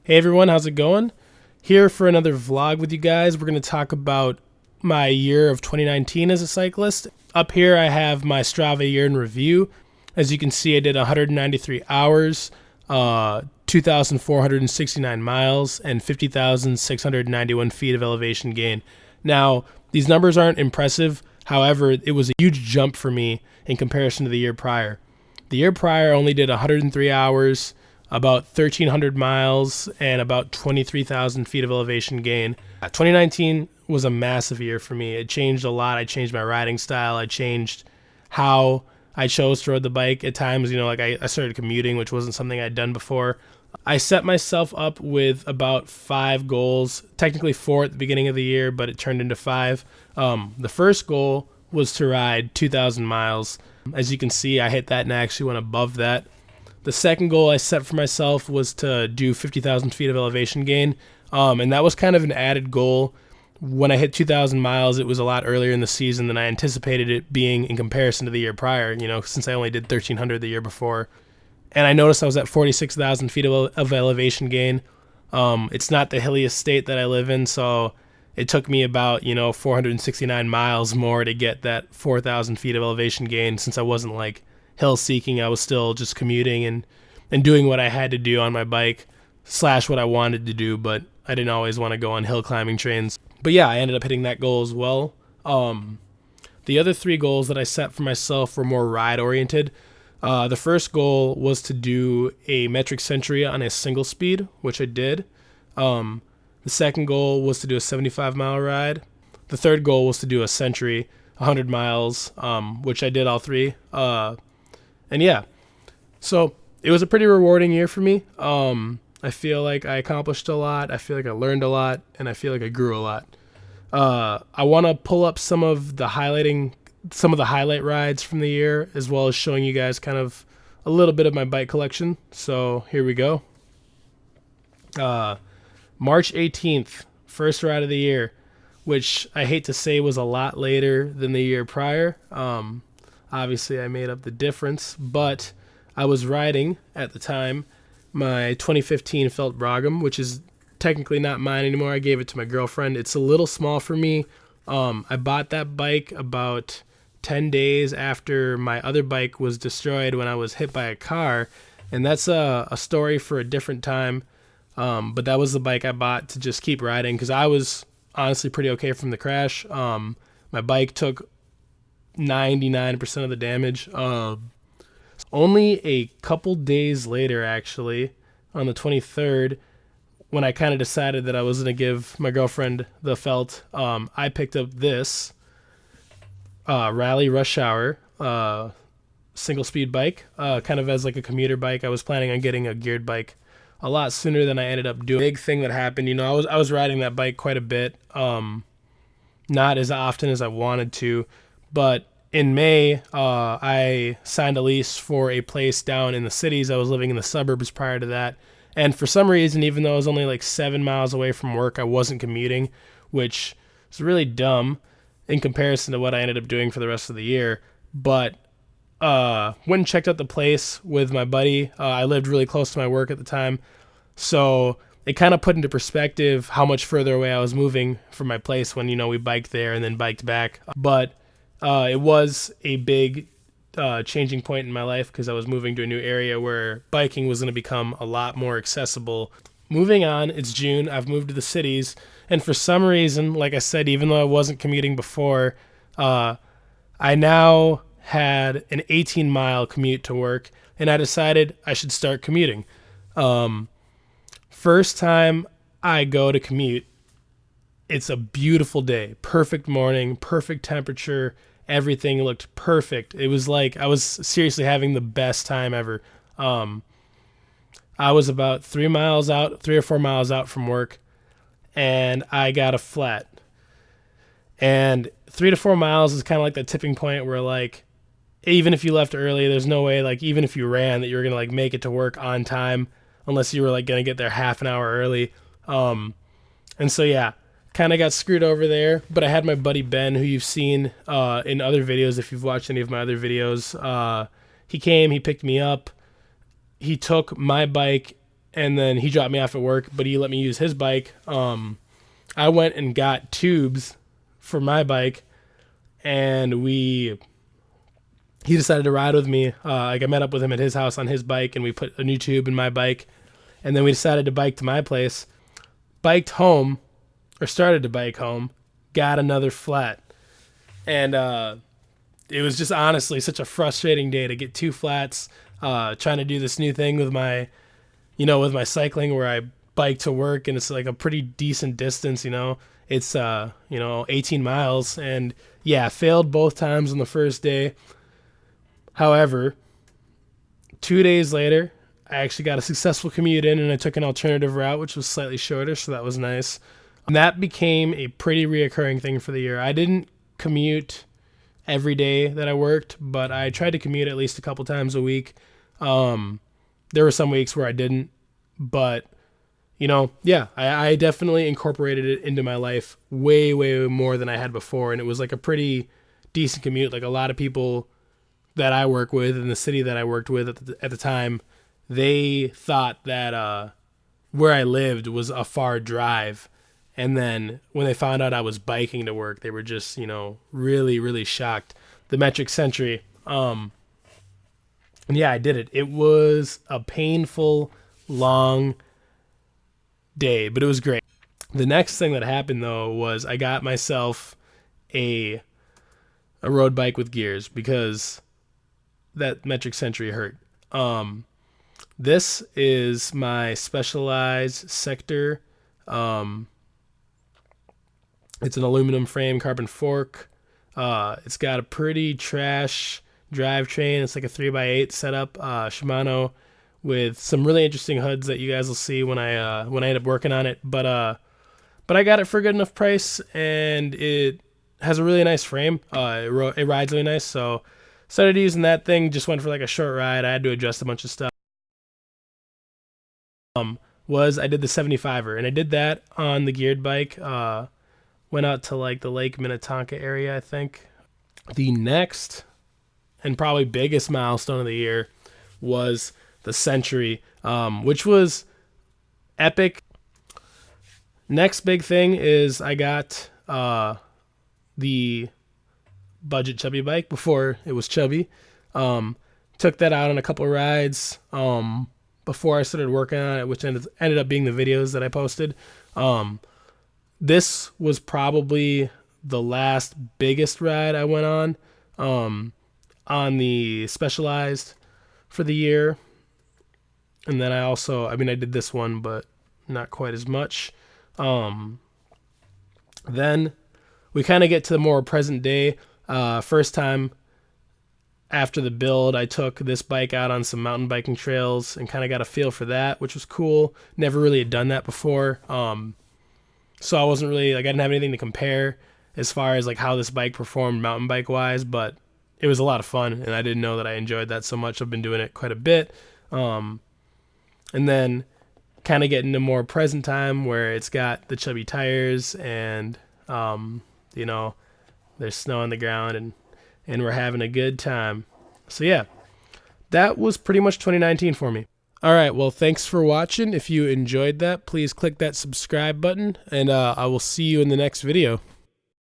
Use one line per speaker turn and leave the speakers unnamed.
Hey everyone, how's it going? Here for another vlog with you guys. We're going to talk about my year of 2019 as a cyclist. Up here I have my Strava year in review. As you can see, I did 193 hours, 2,469 miles, and 50,691 feet of elevation gain. Now, these numbers aren't impressive. However, it was a huge jump for me in comparison to the year prior. The year prior I only did 103 hours, about 1,300 miles, and about 23,000 feet of elevation gain. 2019 was a massive year for me. It changed a lot. I changed my riding style. I changed how I chose to ride the bike. At times, I started commuting, which wasn't something I'd done before. I set myself up with about 5 goals, technically 4 at the beginning of the year, but it turned into 5. The first goal was to ride 2,000 miles. As you can see, I hit that and I actually went above that. The second goal I set for myself was to do 50,000 feet of elevation gain, and that was kind of an added goal. When I hit 2,000 miles, it was a lot earlier in the season than I anticipated it being in comparison to the year prior, since I only did 1,300 the year before. And I noticed I was at 46,000 feet of elevation gain. It's not the hilliest state that I live in, so it took me about, 469 miles more to get that 4,000 feet of elevation gain, since I wasn't hill seeking. I was still just commuting and doing what I had to do on my bike / what I wanted to do, but I didn't always want to go on hill climbing trains. But yeah, I ended up hitting that goal as well. The other 3 goals that I set for myself were more ride oriented. The first goal was to do a metric century on a single speed, which I did. The second goal was to do a 75-mile ride. The third goal was to do a century, 100 miles, which I did all 3. And yeah, so it was a pretty rewarding year for me. I feel like I accomplished a lot. I feel like I learned a lot, and I feel like I grew a lot. I want to pull up some of the highlight rides from the year, as well as showing you guys kind of a little bit of my bike collection. So here we go. March 18th, first ride of the year, which I hate to say was a lot later than the year prior. Obviously, I made up the difference, but I was riding at the time my 2015 Felt Brogum, which is technically not mine anymore. I gave it to my girlfriend. It's a little small for me. I bought that bike about 10 days after my other bike was destroyed when I was hit by a car, and that's a story for a different time. But that was the bike I bought to just keep riding because I was honestly pretty okay from the crash. My bike took 99% of the damage. Only a couple days later, actually, on the 23rd, when I kind of decided that I was going to give my girlfriend the Felt, I picked up this Rally Rush Hour single speed bike, kind of as like a commuter bike. I was planning on getting a geared bike a lot sooner than I ended up doing. Big thing that happened, I was riding that bike quite a bit, not as often as I wanted to, but in May, I signed a lease for a place down in the cities. I was living in the suburbs prior to that. And for some reason, even though I was only 7 miles away from work, I wasn't commuting, which is really dumb in comparison to what I ended up doing for the rest of the year. But went and checked out the place with my buddy. I lived really close to my work at the time. So it kind of put into perspective how much further away I was moving from my place when, we biked there and then biked back. But it was a big changing point in my life because I was moving to a new area where biking was going to become a lot more accessible. Moving on, it's June. I've moved to the cities. And for some reason, like I said, even though I wasn't commuting before, I now had an 18-mile commute to work, and I decided I should start commuting. First time I go to commute, it's a beautiful day, perfect morning, perfect temperature. Everything looked perfect. It was like I was seriously having the best time ever. I was about 3 or 4 miles out from work, and I got a flat. And 3 to 4 miles is kind of like that tipping point where even if you left early, there's no way even if you ran that you were gonna make it to work on time, unless you were gonna get there half an hour early. And so yeah, kind of got screwed over there, but I had my buddy Ben, who you've seen in other videos if you've watched any of my other videos. He came, he picked me up, he took my bike and then he dropped me off at work, but he let me use his bike. I went and got tubes for my bike, and he decided to ride with me. Like I met up with him at his house on his bike, and we put a new tube in my bike, and then we decided to bike to my place, biked home, or started to bike home, got another flat, and it was just honestly such a frustrating day to get two flats, trying to do this new thing with my cycling where I bike to work, and it's like a pretty decent distance, it's 18 miles, and yeah, failed both times on the first day. However, 2 days later, I actually got a successful commute in, and I took an alternative route, which was slightly shorter, so that was nice. And that became a pretty reoccurring thing for the year. I didn't commute every day that I worked, but I tried to commute at least a couple times a week. There were some weeks where I didn't, but I definitely incorporated it into my life way, way more than I had before. And it was like a pretty decent commute. Like a lot of people that I work with in the city that I worked with at the time, they thought that where I lived was a far drive. And then when they found out I was biking to work, they were just, really, really shocked. The metric century. And yeah, I did it. It was a painful, long day, but it was great. The next thing that happened, though, was I got myself a road bike with gears because that metric century hurt. This is my Specialized Sector. It's an aluminum frame carbon fork. It's got a pretty trash drivetrain. It's like a 3x8 setup, Shimano, with some really interesting hoods that you guys will see when I end up working on it. But I got it for a good enough price, and it has a really nice frame. It rides really nice, so started using that thing. Just went for like a short ride. I had to adjust a bunch of stuff. I did the 75er, and I did that on the geared bike. Went out to like the Lake Minnetonka area, I think. The next and probably biggest milestone of the year was the Century, which was epic. Next big thing is I got the budget chubby bike before it was chubby. Took that out on a couple of rides before I started working on it, which ended up being the videos that I posted. This was probably the last biggest ride I went on the Specialized for the year. And then I did this one, but not quite as much. Then we kind of get to the more present day. First time after the build, I took this bike out on some mountain biking trails and kind of got a feel for that, which was cool. Never really had done that before. So I wasn't really, I didn't have anything to compare as far as how this bike performed mountain bike wise, but it was a lot of fun, and I didn't know that I enjoyed that so much. I've been doing it quite a bit. And then kind of getting to more present time where it's got the chubby tires and, there's snow on the ground and we're having a good time. So yeah, that was pretty much 2019 for me. All right, well, thanks for watching. If you enjoyed that, please click that subscribe button, and I will see you in the next video.